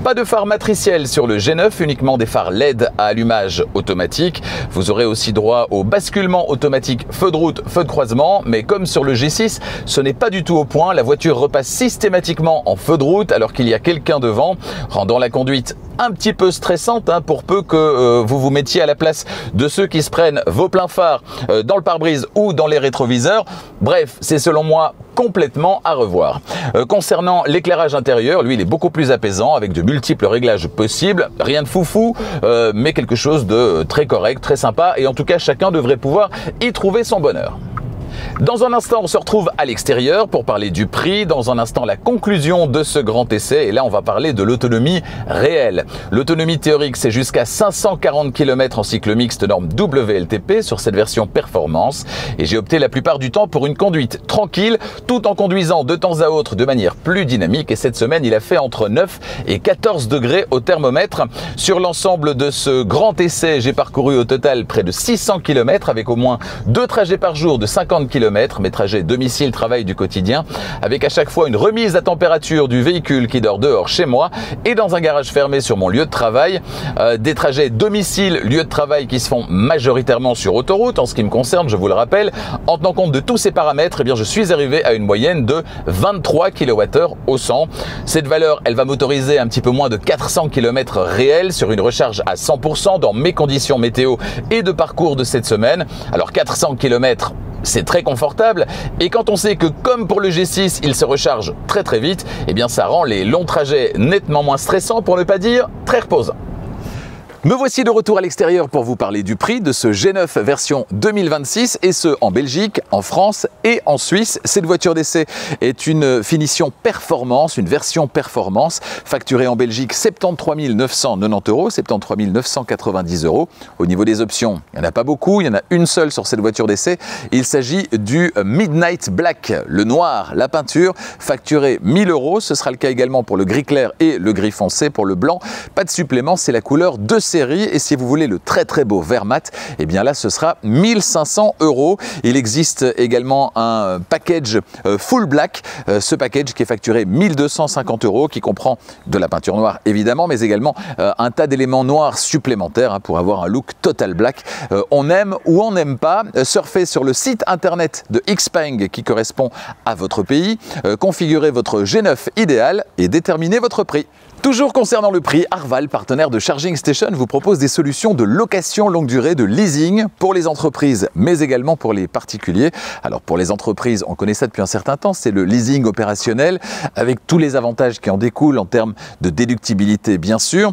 Pas de phare matriciel sur le G9, uniquement des phares LED à allumage automatique. Vous aurez aussi droit au basculement automatique feu de route, feu de croisement, mais comme sur le G6, ce n'est pas du tout au point. La voiture repasse systématiquement en feu de route alors qu'il y a quelqu'un devant, rendant la conduite un petit peu stressante, hein, pour peu que vous vous mettiez à la place de ceux qui se prennent vos pleins phares dans le pare-brise ou dans les rétroviseurs. Bref, c'est selon moi complètement à revoir. Concernant l'éclairage intérieur, lui il est beaucoup plus apaisant avec de multiples réglages possibles, rien de foufou, mais quelque chose de très correct, très sympa et en tout cas chacun devrait pouvoir y trouver son bonheur. Dans un instant, on se retrouve à l'extérieur pour parler du prix. Dans un instant, la conclusion de ce grand essai. Et là, on va parler de l'autonomie réelle. L'autonomie théorique, c'est jusqu'à 540 km en cycle mixte norme WLTP sur cette version performance. Et j'ai opté la plupart du temps pour une conduite tranquille, tout en conduisant de temps à autre de manière plus dynamique. Et cette semaine, il a fait entre 9 et 14 degrés au thermomètre. Sur l'ensemble de ce grand essai, j'ai parcouru au total près de 600 km avec au moins 2 trajets par jour de 50 km, mes trajets domicile-travail du quotidien, avec à chaque fois une remise à température du véhicule qui dort dehors chez moi et dans un garage fermé sur mon lieu de travail. Des trajets domicile-lieu de travail qui se font majoritairement sur autoroute en ce qui me concerne, je vous le rappelle. En tenant compte de tous ces paramètres, eh bien, je suis arrivé à une moyenne de 23 kWh au 100. Cette valeur, elle va m'autoriser un petit peu moins de 400 km réels sur une recharge à 100% dans mes conditions météo et de parcours de cette semaine. Alors 400 km, c'est très confortable et quand on sait que comme pour le G6 il se recharge très très vite, eh bien ça rend les longs trajets nettement moins stressants pour ne pas dire très reposants. Me voici de retour à l'extérieur pour vous parler du prix de ce G9 version 2026 et ce en Belgique, en France et en Suisse. Cette voiture d'essai est une finition performance, une version performance facturée en Belgique 73 990 €, 73 990 €. Au niveau des options, il n'y en a pas beaucoup, il y en a une seule sur cette voiture d'essai. Il s'agit du Midnight Black, le noir, la peinture, facturé 1000 €. Ce sera le cas également pour le gris clair et le gris foncé. Pour le blanc, pas de supplément, c'est la couleur de série. Et si vous voulez le très très beau vert mat, eh bien là ce sera 1500 €. Il existe également un package full black, ce package qui est facturé 1250 €, qui comprend de la peinture noire évidemment, mais également un tas d'éléments noirs supplémentaires, hein, pour avoir un look total black. On aime ou on n'aime pas, surfez sur le site internet de Xpeng qui correspond à votre pays, configurez votre G9 idéal et déterminez votre prix. Toujours concernant le prix, Arval, partenaire de Charging Station, vous propose des solutions de location longue durée, de leasing pour les entreprises, mais également pour les particuliers. Alors pour les entreprises, on connaît ça depuis un certain temps, c'est le leasing opérationnel, avec tous les avantages qui en découlent en termes de déductibilité bien sûr,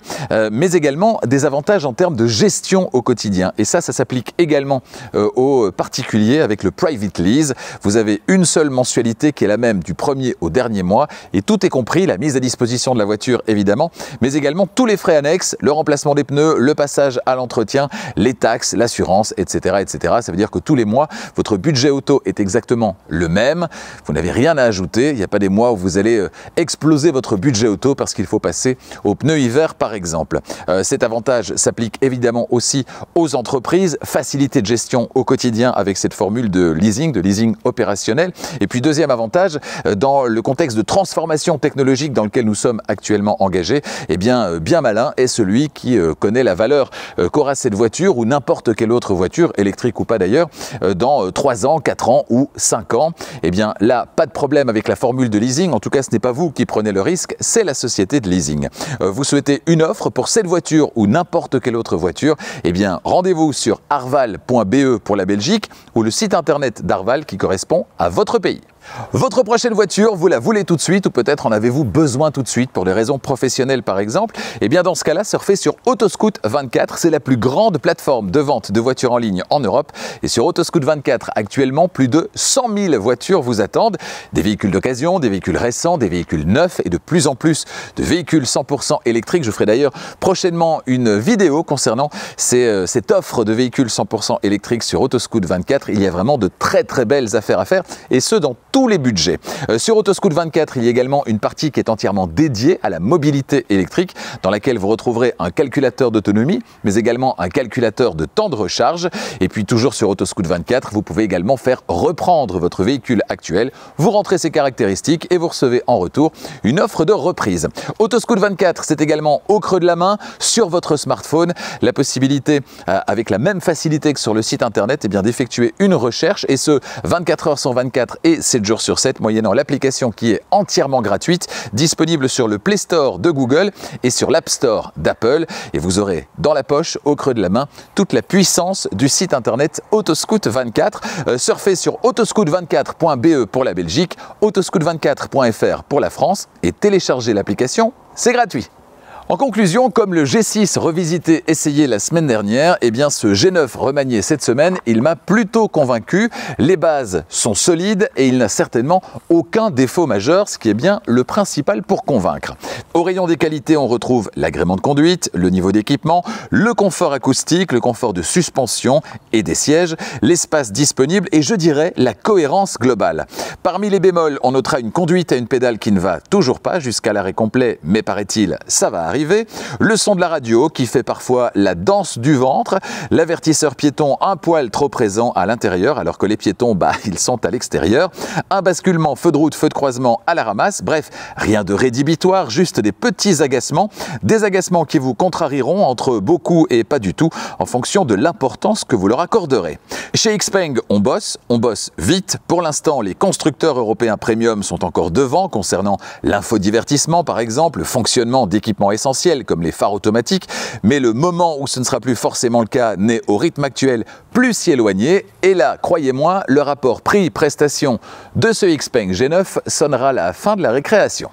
mais également des avantages en termes de gestion au quotidien. Et ça s'applique également aux particuliers avec le Private Lease. Vous avez une seule mensualité qui est la même du premier au dernier mois, et tout est compris, la mise à disposition de la voiture évidemment, mais également tous les frais annexes, le remplacement des pneus, pneus, le passage à l'entretien, les taxes, l'assurance, etc., etc. Ça veut dire que tous les mois, votre budget auto est exactement le même. Vous n'avez rien à ajouter. Il n'y a pas des mois où vous allez exploser votre budget auto parce qu'il faut passer aux pneus hiver, par exemple. Cet avantage s'applique évidemment aussi aux entreprises. Facilité de gestion au quotidien avec cette formule de leasing opérationnel. Et puis deuxième avantage, dans le contexte de transformation technologique dans lequel nous sommes actuellement engagés, eh bien malin est celui qui connaît la valeur qu'aura cette voiture ou n'importe quelle autre voiture, électrique ou pas d'ailleurs, dans 3 ans, 4 ans ou 5 ans. Eh bien là, pas de problème avec la formule de leasing. En tout cas, ce n'est pas vous qui prenez le risque, c'est la société de leasing. Vous souhaitez une offre pour cette voiture ou n'importe quelle autre voiture, eh bien rendez-vous sur arval.be pour la Belgique ou le site internet d'Arval qui correspond à votre pays. Votre prochaine voiture, vous la voulez tout de suite ou peut-être en avez-vous besoin tout de suite pour des raisons professionnelles par exemple? Eh bien dans ce cas-là, surfez sur Autoscout24, c'est la plus grande plateforme de vente de voitures en ligne en Europe. Et sur Autoscout24, actuellement, plus de 100 000 voitures vous attendent. Des véhicules d'occasion, des véhicules récents, des véhicules neufs et de plus en plus de véhicules 100% électriques. Je ferai d'ailleurs prochainement une vidéo concernant cette offre de véhicules 100% électriques sur Autoscout24. Il y a vraiment de très très belles affaires à faire et ce dans tous les budgets. Sur Autoscout24, il y a également une partie qui est entièrement dédiée à la mobilité électrique dans laquelle vous retrouverez un calculateur d'autonomie mais également un calculateur de temps de recharge. Et puis toujours sur Autoscout24, vous pouvez également faire reprendre votre véhicule actuel. Vous rentrez ses caractéristiques et vous recevez en retour une offre de reprise. Autoscout24, c'est également au creux de la main sur votre smartphone la possibilité, avec la même facilité que sur le site internet, eh bien d'effectuer une recherche et ce 24 heures sur 24 et 7 jours sur 7 moyennant l'application qui est entièrement gratuite, disponible sur le Play Store de Google et sur l'App Store d'Apple. Et vous aurez dans la poche, au creux de la main, toute la puissance du site internet Autoscout24. Surfez sur autoscout24.be pour la Belgique, autoscout24.fr pour la France et téléchargez l'application, c'est gratuit. En conclusion, comme le G6 revisité essayé la semaine dernière, eh bien ce G9 remanié cette semaine, il m'a plutôt convaincu. Les bases sont solides et il n'a certainement aucun défaut majeur, ce qui est bien le principal pour convaincre. Au rayon des qualités, on retrouve l'agrément de conduite, le niveau d'équipement, le confort acoustique, le confort de suspension et des sièges, l'espace disponible et je dirais la cohérence globale. Parmi les bémols, on notera une conduite à une pédale qui ne va toujours pas jusqu'à l'arrêt complet, mais paraît-il, ça va arriver. Le son de la radio qui fait parfois la danse du ventre, l'avertisseur piéton un poil trop présent à l'intérieur alors que les piétons, ils sont à l'extérieur, un basculement feu de route, feu de croisement à la ramasse, bref, rien de rédhibitoire, juste des petits agacements, des agacements qui vous contrarieront entre beaucoup et pas du tout en fonction de l'importance que vous leur accorderez. Chez Xpeng, on bosse vite. Pour l'instant, les constructeurs européens premium sont encore devant concernant l'infodivertissement par exemple, le fonctionnement d'équipements essentiels comme les phares automatiques, mais le moment où ce ne sera plus forcément le cas n'est au rythme actuel plus si éloigné. Et là, croyez-moi, le rapport prix-prestation de ce Xpeng G9 sonnera la fin de la récréation.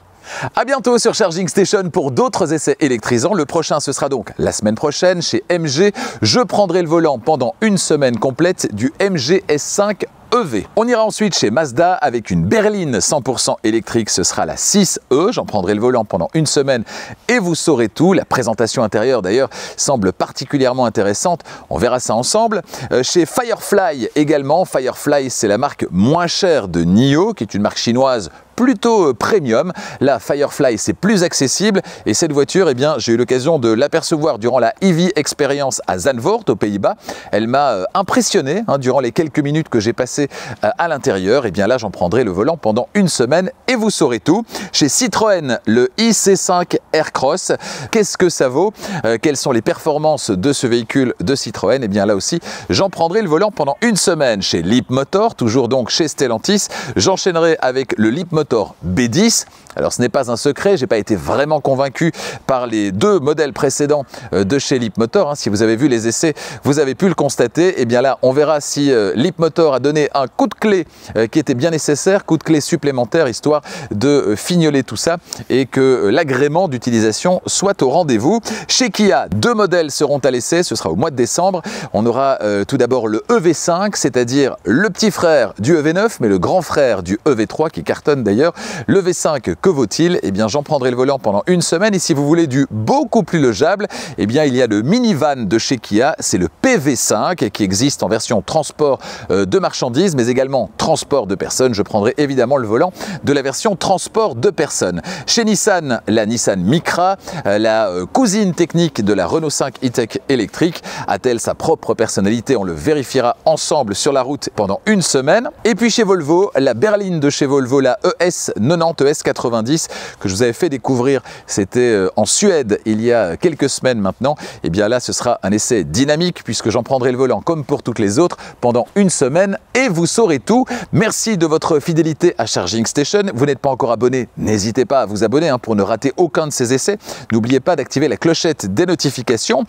A bientôt sur Charging Station pour d'autres essais électrisants. Le prochain, ce sera donc la semaine prochaine chez MG. Je prendrai le volant pendant une semaine complète du MG S5 EV. On ira ensuite chez Mazda avec une berline 100% électrique, ce sera la 6E. J'en prendrai le volant pendant une semaine et vous saurez tout. La présentation intérieure d'ailleurs semble particulièrement intéressante. On verra ça ensemble. Chez Firefly également. Firefly, c'est la marque moins chère de NIO, qui est une marque chinoise plutôt premium. La Firefly, c'est plus accessible et cette voiture, eh bien, j'ai eu l'occasion de l'apercevoir durant la EV Experience à Zandvoort, aux Pays-Bas. Elle m'a impressionné durant les quelques minutes que j'ai passées à l'intérieur. Et bien là, j'en prendrai le volant pendant une semaine et vous saurez tout. Chez Citroën, le IC5 Aircross, qu'est-ce que ça vaut? Quelles sont les performances de ce véhicule de Citroën? Et bien là aussi, j'en prendrai le volant pendant une semaine. Chez Leapmotor, toujours donc chez Stellantis, j'enchaînerai avec le Leapmotor B10. Alors ce n'est pas un secret, j'ai pas été vraiment convaincu par les deux modèles précédents de chez Leapmotor. Si vous avez vu les essais, vous avez pu le constater. Et bien là, on verra si Leapmotor a donné donné un coup de clé qui était bien nécessaire, coup de clé supplémentaire, histoire de fignoler tout ça et que l'agrément d'utilisation soit au rendez-vous. Chez Kia, 2 modèles seront à l'essai, ce sera au mois de décembre. On aura tout d'abord le EV5, c'est-à-dire le petit frère du EV9, mais le grand frère du EV3 qui cartonne d'ailleurs. Le V5, que vaut-il? Eh bien, j'en prendrai le volant pendant une semaine. Et si vous voulez du beaucoup plus logeable, eh bien, il y a le minivan de chez Kia, c'est le PV5 qui existe en version transport de marchandises, mais également transport de personnes. Je prendrai évidemment le volant de la version transport de personnes. Chez Nissan, la Nissan Micra, la cousine technique de la Renault 5 e-Tech électrique, a-t-elle sa propre personnalité? On le vérifiera ensemble sur la route pendant une semaine. Et puis chez Volvo, la berline de chez Volvo, la ES90, ES90, que je vous avais fait découvrir, c'était en Suède il y a quelques semaines maintenant. Et bien là, ce sera un essai dynamique puisque j'en prendrai le volant comme pour toutes les autres pendant une semaine et vous saurez tout. Merci de votre fidélité à Charging Station. Vous n'êtes pas encore abonné, n'hésitez pas à vous abonner pour ne rater aucun de ces essais. N'oubliez pas d'activer la clochette des notifications.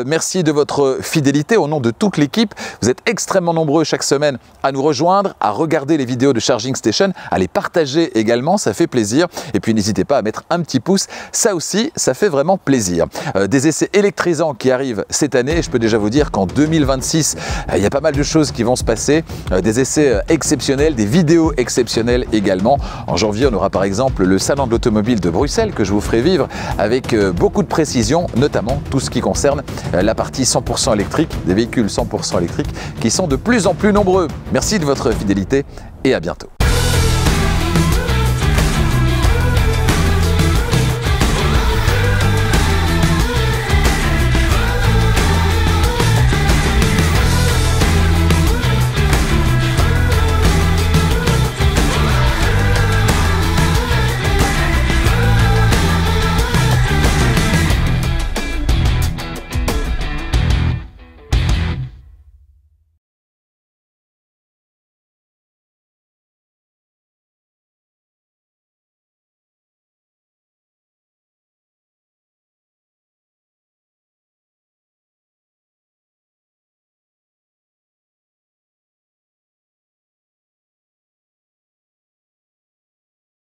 Merci de votre fidélité au nom de toute l'équipe. Vous êtes extrêmement nombreux chaque semaine à nous rejoindre, à regarder les vidéos de Charging Station, à les partager également, ça fait plaisir. Et puis n'hésitez pas à mettre un petit pouce, ça aussi, ça fait vraiment plaisir. Des essais électrisants qui arrivent cette année. Je peux déjà vous dire qu'en 2026, il y a pas mal de choses qui vont se passer. Des essais exceptionnels, des vidéos exceptionnelles également. En janvier, on aura par exemple le salon de l'automobile de Bruxelles que je vous ferai vivre avec beaucoup de précision, notamment tout ce qui concerne la partie 100% électrique, des véhicules 100% électriques qui sont de plus en plus nombreux. Merci de votre fidélité et à bientôt.